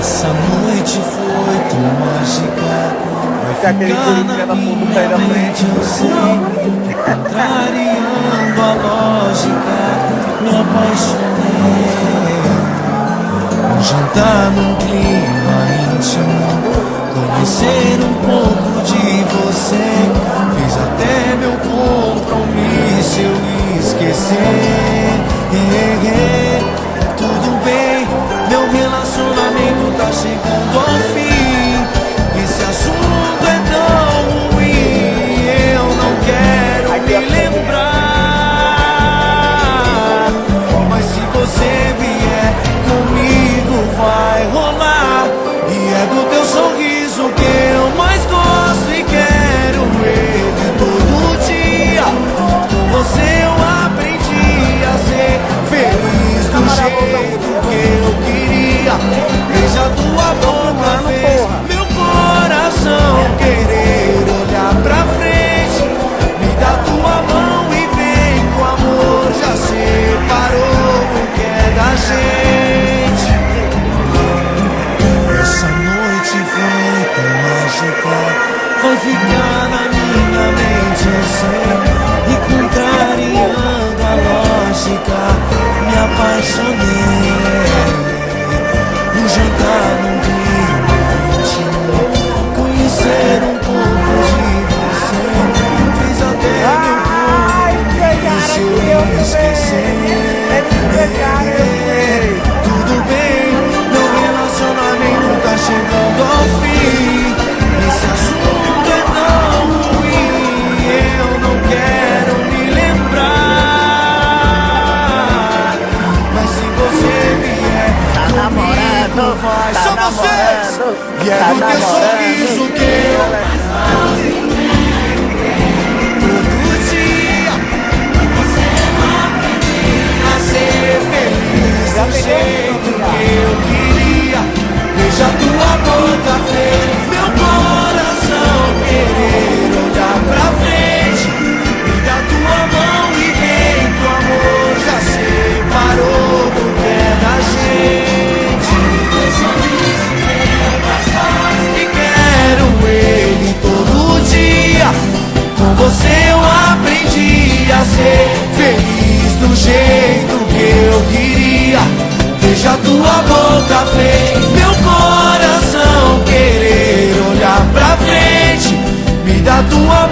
Essa noite foi tão mágica, vai ficar na minha mente, eu sei. Contrariando a lógica, me apaixonei. Um jantar num clima íntimo, conhecer um pouco de você, fiz até meu compromisso eu esquecer. Tudo bem, meu relacionamento tá chegando ao fim. Esse assunto é tão ruim, eu não quero me lembrar. Mas se você vier comigo vai rolar. E é do teu sorriso que eu mais gosto e quero ele todo dia. Com você eu aprendi a ser feliz do jeito que eu queria. Beija tua boca fez meu coração querer olhar pra frente. Me dá tua mão e vem, que o amor já separou o que é da gente. Essa noite foi tão mágica, vai ficar na minha mente, eu sei. E contrariando a lógica, me apaixonei. Um jantar num clima íntimo, conhecer um pouco de você, fiz até meu compromisso eu esquecer. Tudo bem, meu relacionamento tá chegando ao fim. Esse assunto é tão ruim, eu não quero me lembrar. Mas se você vier comigo vai, só vocês. E é do teu sorriso que eu todo dia a ser feliz do jeito que eu queria. Beija tua boca fez meu coração querer olhar pra frente. Me dá tua mão e vem, que o amor já separou do que é da gente. E quero ele todo dia. Com você eu aprendi a ser feliz do jeito que eu queria. Beija tua boca fez meu coração querer olhar pra frente. Me dá tua